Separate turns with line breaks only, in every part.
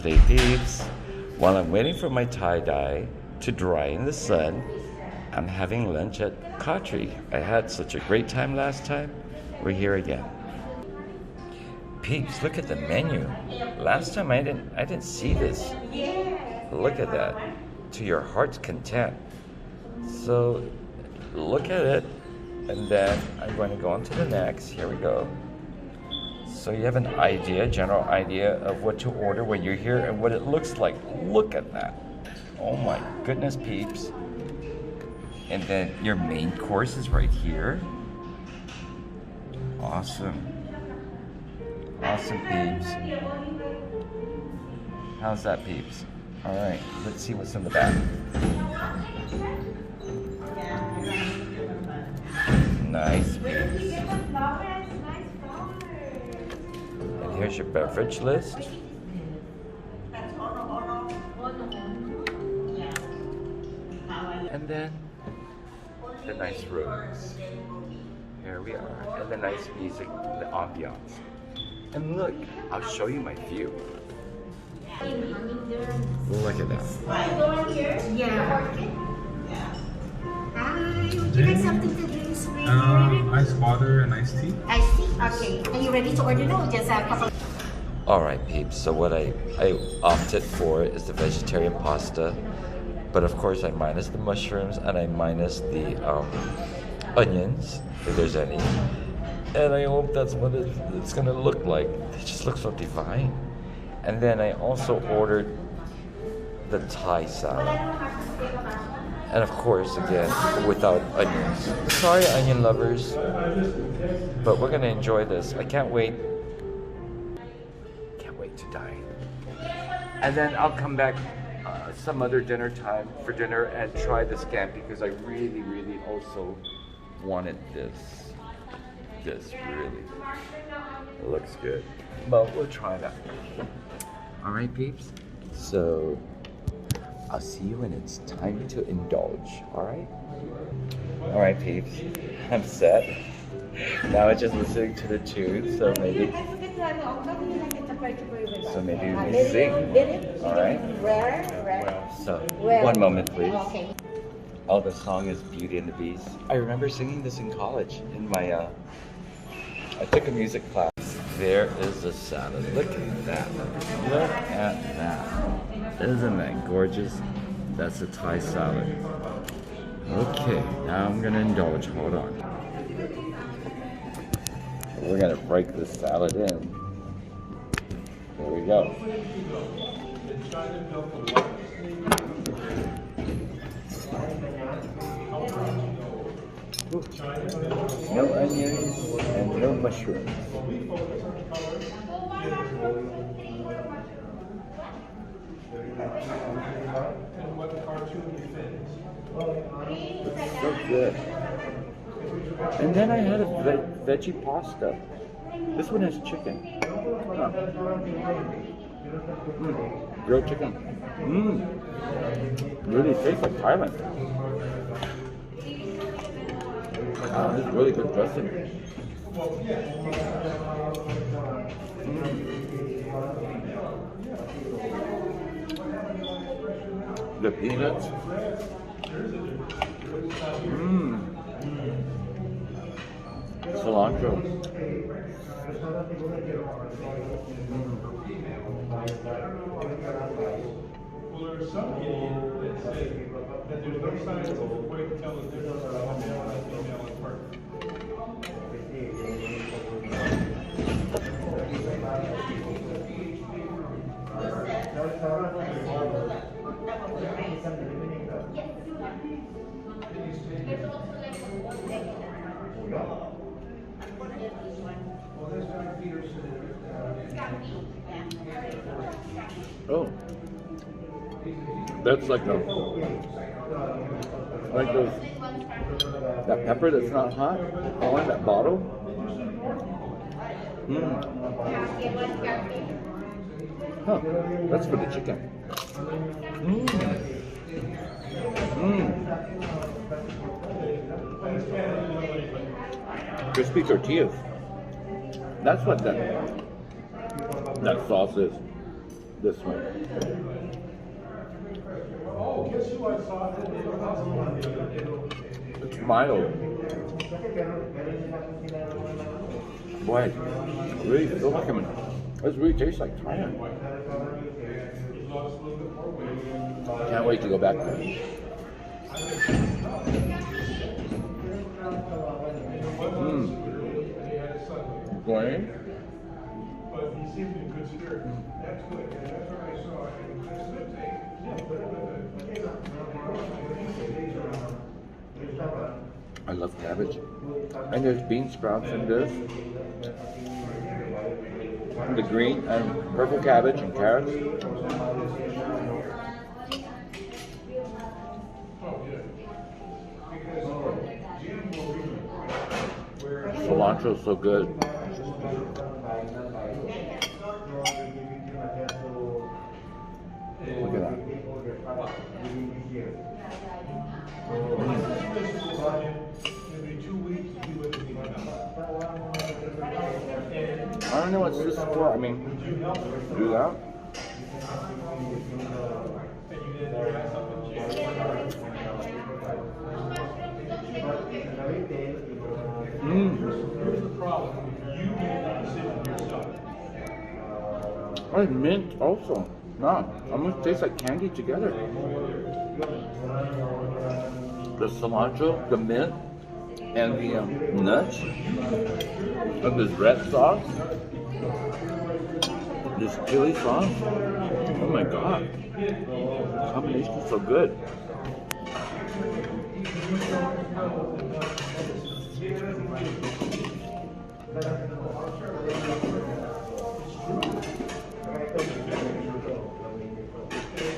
Lasterday peeps. While I'm waiting for my tie-dye to dry in the sun, I'm having lunch at Katre. I had such a great time last time. We're here again. Peeps, look at the menu. Last time I didn't see this. Look at that. To your heart's content. So look at it, and then I'm going to go on to the next. Here we go. So you have an idea, general idea of what to order when you're here and what it looks like. Look at that. Oh my goodness, peeps. And then your main course is right here. Awesome. Awesome, peeps. How's that, peeps? All right, let's see what's in the back. Nice, peeps. And here's your beverage list. And then the nice rooms. Here we are. And the nice music, the ambiance. And look, I'll show you my view. Look at that.
Yeah. Hi, would you like something to drink, sweetie?
Iced water and iced tea.
Iced tea? Okay. Are you ready to order now? Just a couple.
Alright, peeps, so what I opted for is the vegetarian pasta. But of course I minus the mushrooms and I minus the onions, if there's any. And I hope that's what it's gonna look like. It just looks so divine. And then I also ordered the Thai salad. And of course, again, without onions. Sorry, onion lovers, but we're gonna enjoy this. I can't wait. Can't wait to dine. And then I'll come back some other dinner time for dinner and try the scampi because I really, really also wanted this. This really. It looks good. But we'll try that. All right, peeps. So I'll see you when it's time to indulge. All right. All right, peeps. I'm set. Now I'm just listening to the tune. So maybe we sing. All right. So 1 moment, please.
Okay.
Oh, the song is Beauty and the Beast. I remember singing this in college in my. I took a music class. There is the salad. Look at that. Look at that. Isn't that gorgeous? That's a Thai salad. Okay, now I'm gonna indulge. Hold on. We're gonna break this salad in. There we go. Ooh. No onions and no mushrooms. It's so good. And then I had a veggie pasta. This one has chicken. Huh. Grilled chicken. Really tastes like Thailand. This is really good dressing. The peanuts. Cilantro.
Well, there's some idiot that said that there's no scientific way to tell the difference between male and female in birth.
Oh, that's like those, that pepper that's not hot. Oh, in that bottle. Huh, that's for the chicken. Crispy tortillas. That's what that sauce is.
this one.
Oh, guess who I saw?
It's mild. Boy, it really feels like it really tastes like Thailand. Can't wait to go back there. Going?
But he seemed in good spirit. That's good. And that's what I saw. And that's a good thing.
I love cabbage. And there's bean sprouts in this. And the green and purple cabbage and carrots. Cilantro is so good. Look at that. I don't know what's this for. I mean, do that.
Here's the problem. You made the decision yourself.
Oh, mint also. No, almost tastes like candy together. The cilantro, the mint, and the nuts. And this red sauce. This chili sauce. Oh my god. The combination is so good.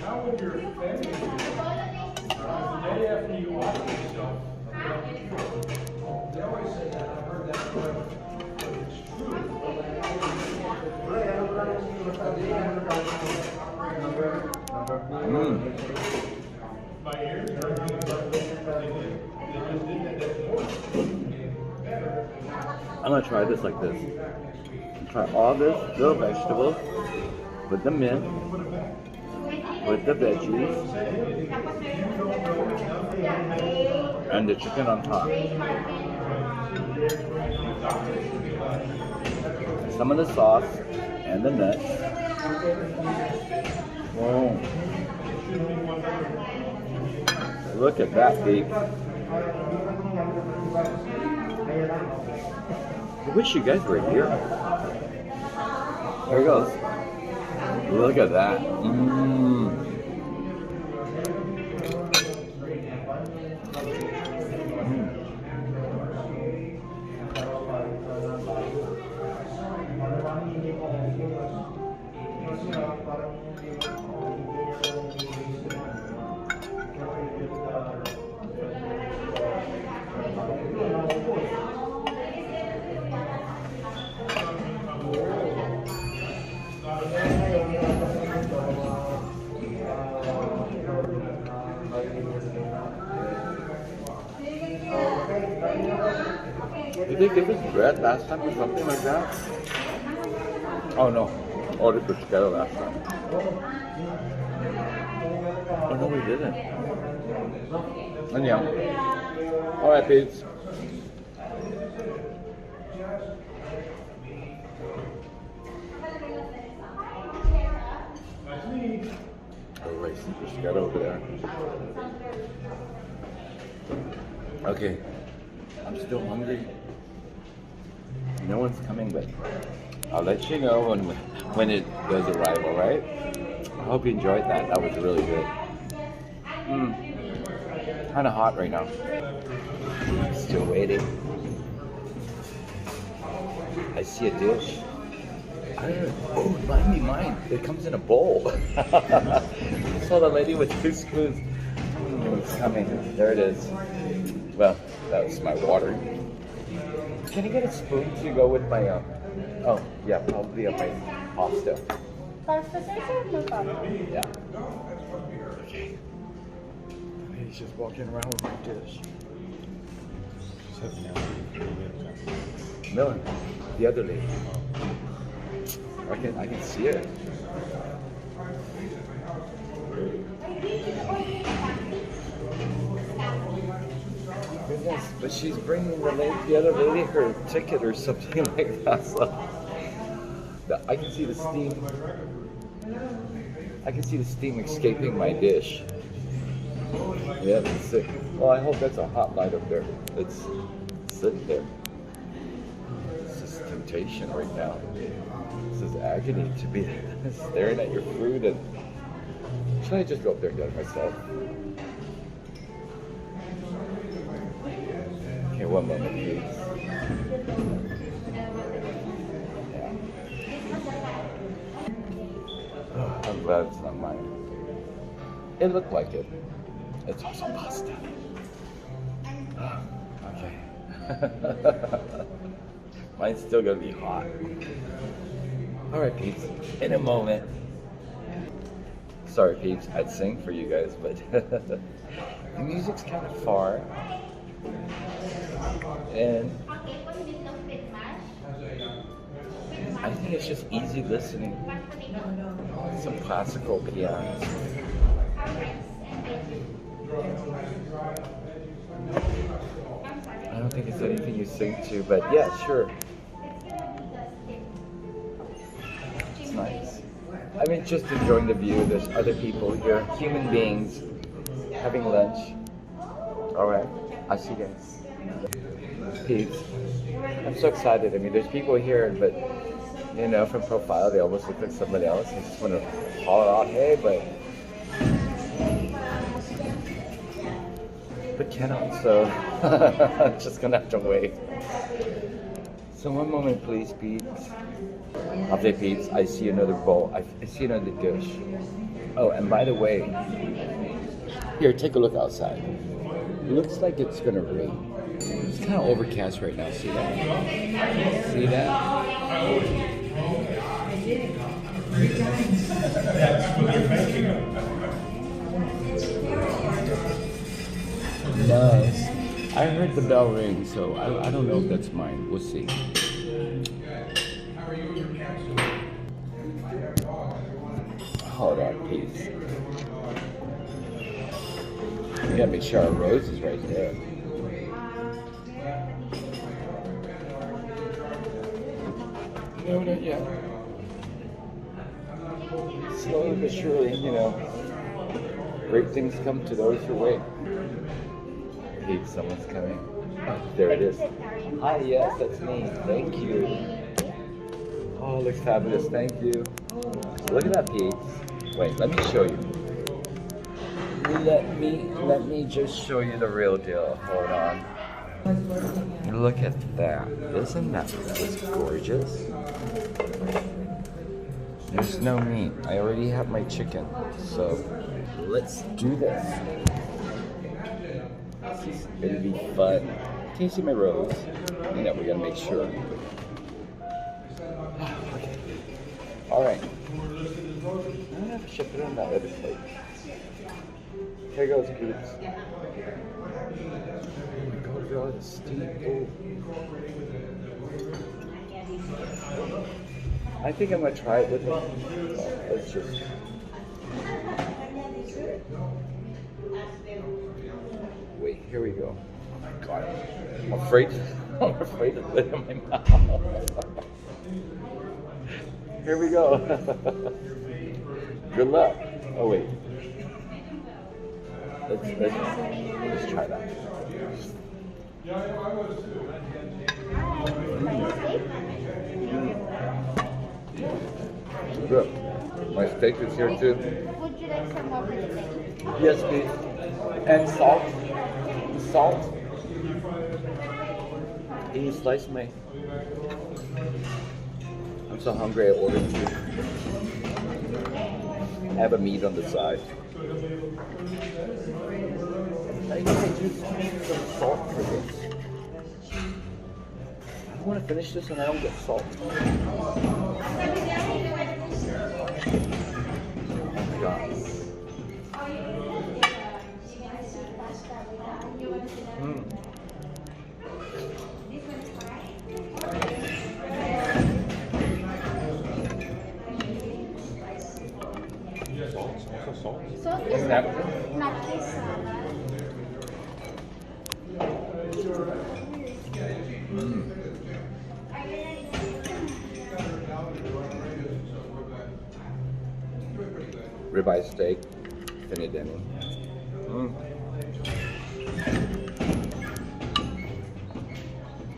How would your family feel the day after you watch yourself? They always say that. I've heard that forever. But it's true. My ears are they just did that.
I'm gonna try this like this. Try all this little vegetables with the mint, with the veggies, and the chicken on top. Some of the sauce and the nuts. Whoa. Look at that, babe. I wish you guys were here. There it goes. Look at that. Did they give us bread last time or something like that? Oh no, ordered bruschetta last time. Oh no, we didn't. And yeah. Alright, peeps. Oh, wait, some bruschetta over there. Okay, I'm still hungry. No one's coming, but I'll let you know when it does arrive, alright? I hope you enjoyed that. That was really good. Kind of hot right now. Still waiting. I see a dish. I don't know. Oh, remind me mine. It comes in a bowl. I saw the lady with 2 spoons. It's coming. There it is. Well, that was my water. Can you get a spoon to go with my, oh, yeah, probably my pasta.
Pasta sir? No problem.
Yeah. Okay. He's just walking around with my dish. No, the other lady. I can see it. Goodness, but she's bringing the other lady her ticket or something like that. So I can see the steam. I can see the steam escaping my dish. Yeah, that's sick. Well, I hope that's a hot light up there. It's sitting there. This is temptation right now. This is agony to be staring at your food. And should I just go up there and get it myself? Okay, one moment, please. Yeah. I'm glad it's not mine. It looked like it. It's also pasta. Okay. Mine's still gonna be hot. Alright, peeps. In a moment. Sorry, peeps. I'd sing for you guys, but the music's kind of far. And I think it's just easy listening. Some classical piano. I don't think it's anything you sing to, but yeah, sure. It's nice. I mean, just enjoying the view. There's other people here, human beings, having lunch. Alright, I'll see you guys. Peeps. I'm so excited. I mean, there's people here, but, you know, from profile, they almost look like somebody else. I just want to call it out, hey, but cannot, so I'm just gonna have to wait. So one moment, please, peeps. After peeps, I see another bowl. I see another dish. Oh, and by the way, here, take a look outside. It looks like it's gonna rain. It's kind of overcast right now. See that? See that? Nice. I heard the bell ring, so I don't know if that's mine. We'll see. Hold on, please. We gotta make sure our rose is right there. No, not yet. Slowly but surely, you know, great things come to those who wait. Hey, someone's coming. Oh, there it is. Hi, yes, that's me. Thank you. Oh, it looks fabulous. Thank you. Look at that, peeps. Wait, let me show you. Let me just show you the real deal. Hold on. Look at that. Isn't that just gorgeous? There's no meat. I already have my chicken. So let's do this. This is gonna be fun. Can you see my rose? You know, we gotta make sure. Okay. Alright. I'm gonna have to ship it on that other plate. Here goes, peeps. Oh my god, it's steep. Oh. I think I'm gonna try it with it. Let's just. Wait, here we go. Oh my god. I'm afraid to put it in my mouth. Here we go. Good luck. Oh wait. Let's try that. Good. My steak is here too.
Would you like some more steak?
Yes, please. And salt. Salt. Can you slice me? I'm so hungry I ordered two. I have a meat on the side. I think I just need some salt for this. I don't want to finish this and I don't get salt. Oh my god.
Salt is
Isn't that-
not this salad.
Ribeye steak, finideni.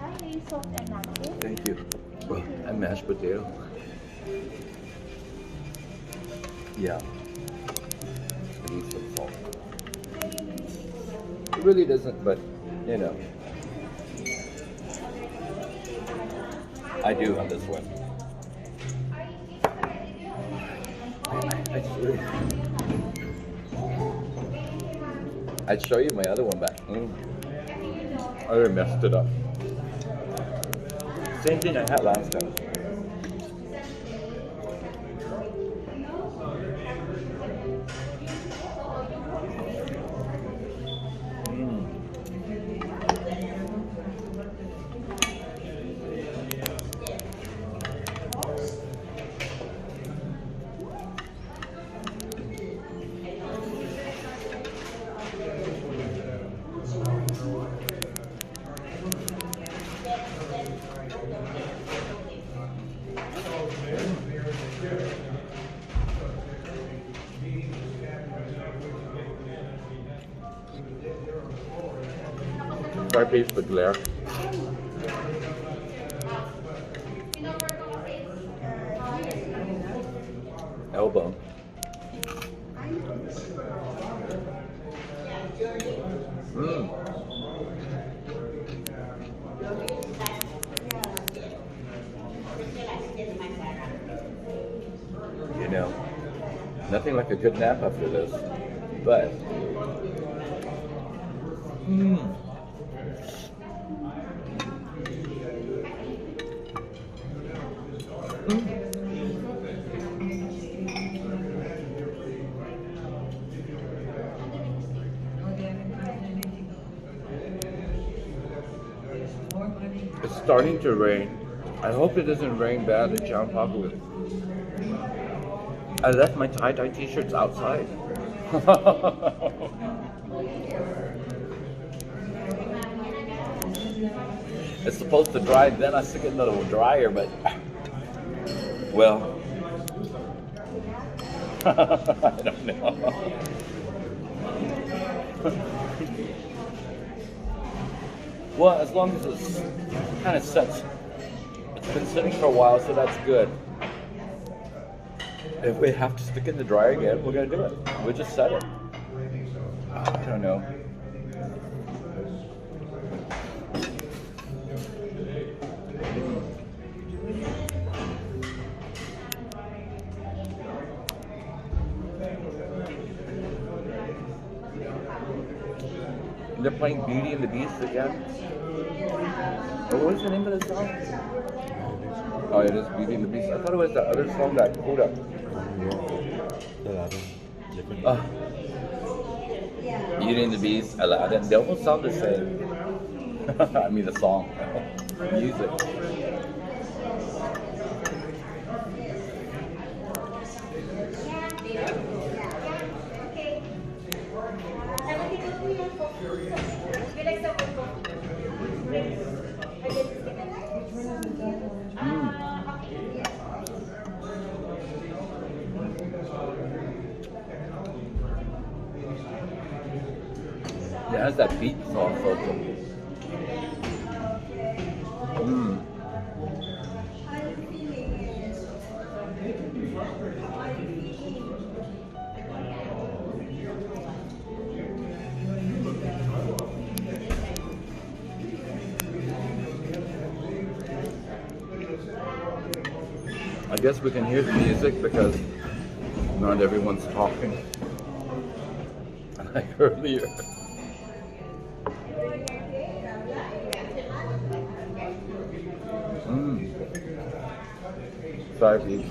Hi, salt and not this.
Thank you. And mashed potato. Yeah. It needs some salt. It really doesn't, but you know. I do on this one. I'd show you my other one back. I already messed it up. Same thing I had last time. Sorry, peeps, the glare. Elbow. You know, nothing like a good nap after this, but it's starting to rain. I hope it doesn't rain bad at John Papalu. I left my tie-dye t-shirts outside. It's supposed to dry, then I stick it in the dryer, but well, I don't know. Well, as long as it's kind of sets, it's been sitting for a while, so that's good. If we have to stick it in the dryer again, we're gonna do it. We'll just set it. I don't know. They're playing Beauty and the Beast again. What was the name of the song? Oh, it is Beauty and the Beast. I thought it was that other song that pulled up. Beauty and the Beast, Aladdin. They almost sound the same. I mean the song. Music. It has that beet sauce also. I guess we can hear the music because not everyone's talking. Like earlier. Sorry, peeps.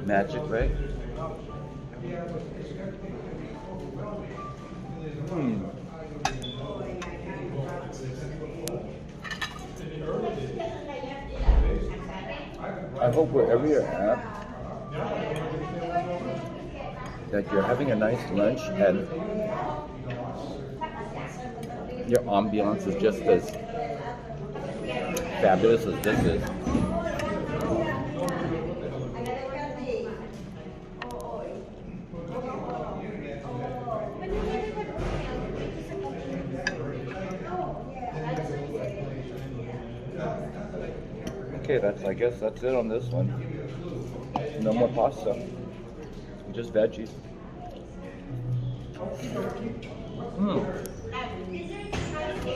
Magic, right? I hope wherever you're at, that you're having a nice lunch and your ambiance is just as fabulous as this is. Okay, I guess that's it on this one. No more pasta. Just veggies.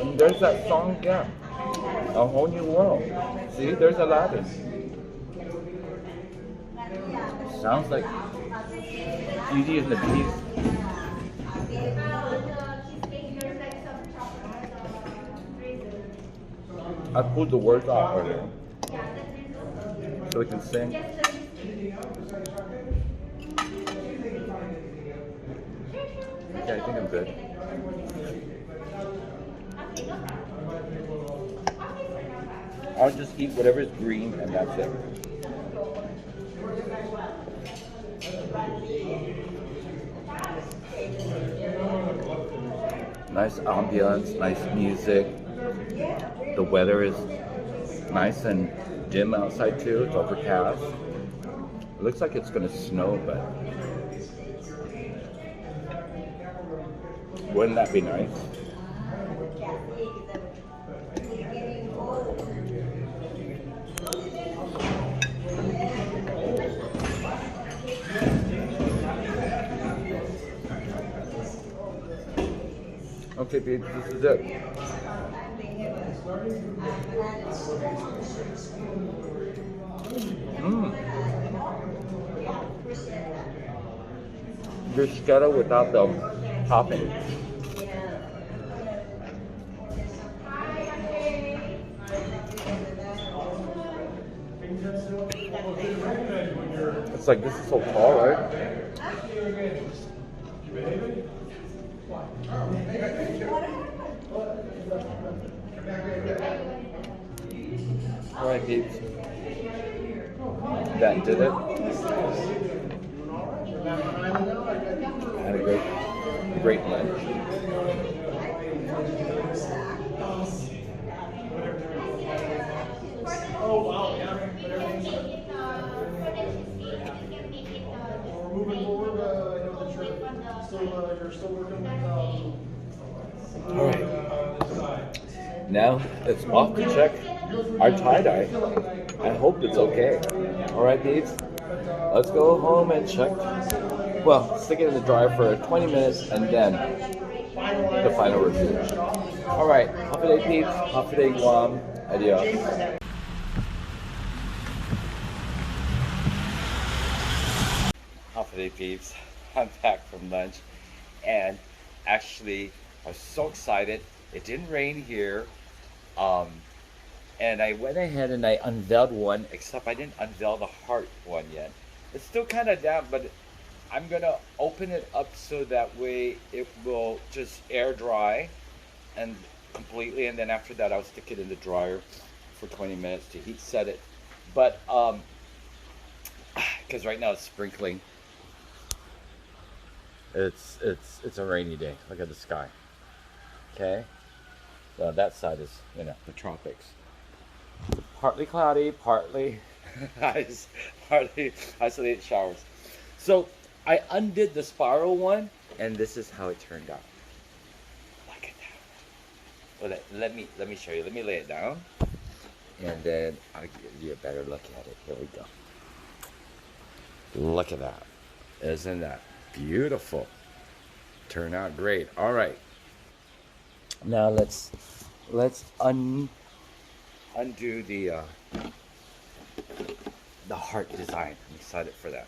And there's that song again. A Whole New World. See, there's Aladdin. Sounds like Beauty and the Beast. I pulled the words out earlier so we can sing. Okay, I think I'm good. I'll just eat whatever's green and that's it. Nice ambience, nice music. The weather is nice and dim outside too. It's overcast. It looks like it's gonna snow, but wouldn't that be nice? Okay, babe, this is it. Bruschetta without the topping. It's like, this is so tall, right? Alright, peeps. That did it. Had a great lunch.
Oh, wow, yeah. We're moving forward. I know that you're still working with
Alright. Now it's off to check our tie-dye. I hope it's okay. Alright, peeps. Let's go home and check. Well, stick it in the dryer for 20 minutes and then the final review. Alright, Hafa day, peeps. Hafa day, Guam. Adios. Hafa day, peeps. I'm back from lunch and actually I was so excited. It didn't rain here. And I went ahead and I unveiled one, except I didn't unveil the heart one yet. It's still kind of damp, but I'm gonna open it up so that way it will just air dry and completely, and then after that I'll stick it in the dryer for 20 minutes to heat set it. But because right now it's sprinkling. It's a rainy day. Look at the sky. Okay, so that side is, you know, the tropics. Partly cloudy, partly isolated showers. So I undid the spiral one, and this is how it turned out. Look at that. Well, let me show you. Let me lay it down, and then I'll give you a better look at it. Here we go. Look at that. Isn't that beautiful? Turned out great. All right. Now let's undo the heart design. I'm excited for that.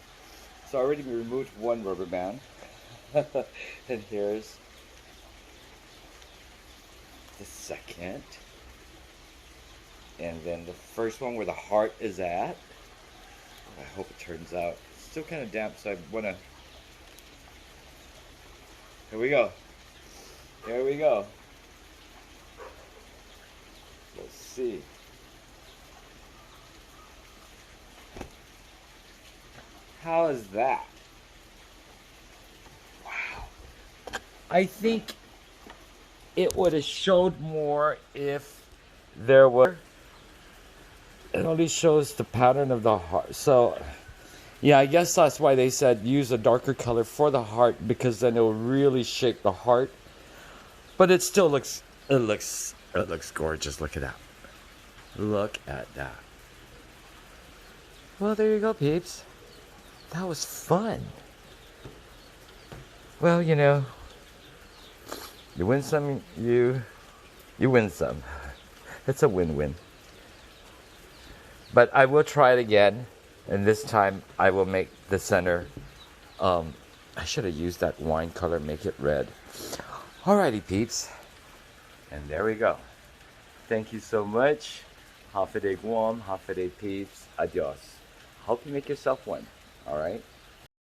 So I already removed one rubber band, and here's the second, and then the first one where the heart is at. I hope it turns out. It's still kind of damp, so I want to. Here we go. Here we go. Let's see. How is that? Wow. I think it would have showed more if there were. It only shows the pattern of the heart. So, yeah, I guess that's why they said use a darker color for the heart, because then it'll really shape the heart. But it still looks, it looks gorgeous. Look at that. Look at that. Well, there you go, peeps. That was fun. Well, you know, you win some, you win some. It's a win-win. But I will try it again, and this time I will make the center. I should have used that wine color, make it red. Alrighty, peeps. And there we go. Thank you so much. Hafa de Guam, Hafa de peeps. Adios. Hope you make yourself one. Alright?